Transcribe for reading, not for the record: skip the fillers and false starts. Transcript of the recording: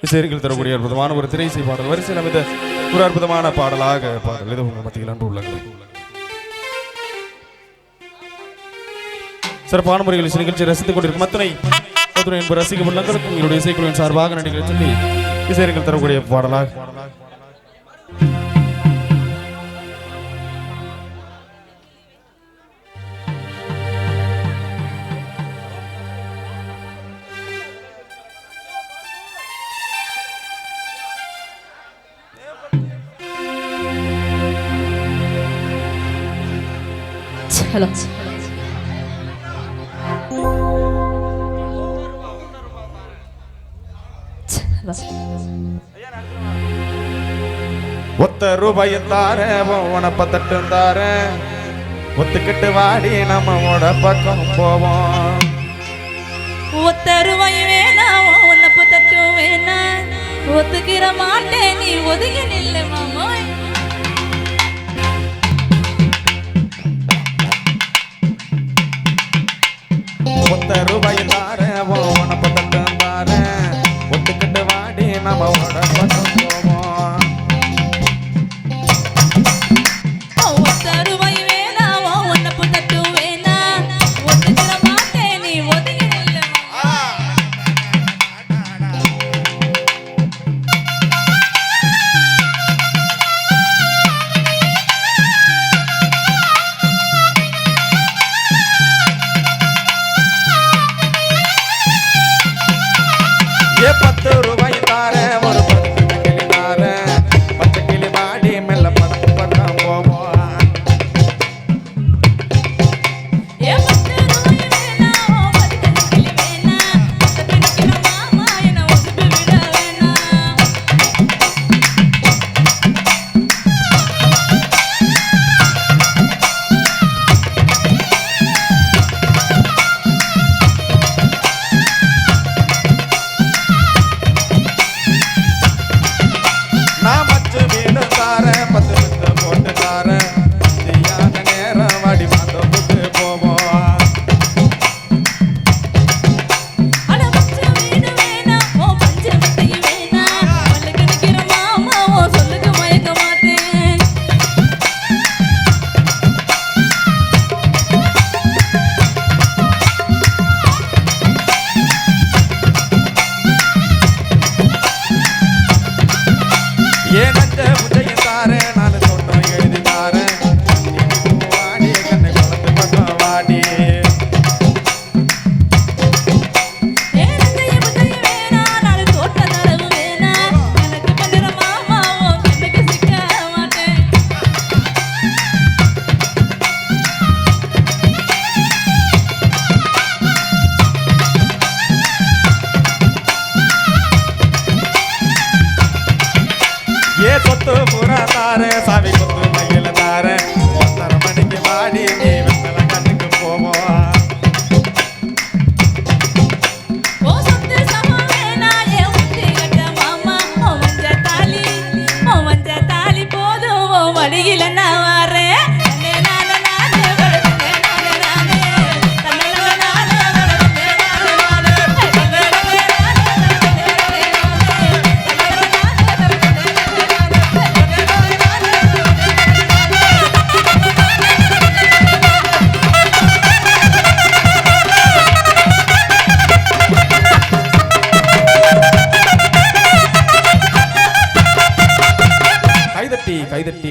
இசையர்கள் தரக்கூடிய அற்புதமான ஒரு திரைசை பாடல் வரிசையில் அமைந்த ஒரு அற்புதமான பாடலாக பாடல் இது உங்கள் மத்தியில் அன்று உள்ளது. சிறப்பான முறையில் நிகழ்ச்சி ரசித்துக் கொண்டிருக்கும் அத்தனை என்பது ரசிக உள்ளங்களுக்கும் என்னுடைய இசைக்குழுவின் சார்பாக நடிகளை சொல்லி இசையர்கள் தரக்கூடிய பாடலாக हेलो ஒத்த ரூபாயும் தார உனப்பத்தட்டும் தார ஒத்துக்கிட்டு வாடி நம்மோட பக்கம் போவோம். ஒத்த ரூபாய் வேணா உனப்பத்தட்டும் வேணா ஒத்துக்கிற மாட்டேன் நீ ஒதுங்கி நில்லு மாமா. ஒத்த ரூபாயும் தார உனப்பத்தட்டும் தார ஒத்துக்கிட்டு வாடி நம்மோட பக்கம் போவோம். ஒத்த ரூபாய் வேணா உனப்பத்தட்டும் வேணா ஒத்துக்கிற மாட்டேன் நீ ஒதுங்கி நில்லு மாமா. பத்து ரூபாய் தார ஒரு பத்து கிளி தார பத்து கிளி வாடி மெல்ல படம் பக்கம் போவோம். நான் பத்து வீடு தார பத்து வித்து போட்டு தார சரியான நேரம் வாடி மாதோப்புக்கு போவோம். ஏன் நஞ்ச முஜையும் தார நான் சொன்னோம் எழுதி தார வாடி கண்ணை குளத்து பக்கம் வாடி. ஏ கொத்து புறா தார சாவி கொத்து மயில தார 1:30 மணிக்கு வாடி நீ வெத்தல கண்ணுக்கு போவோம். கைதட்டி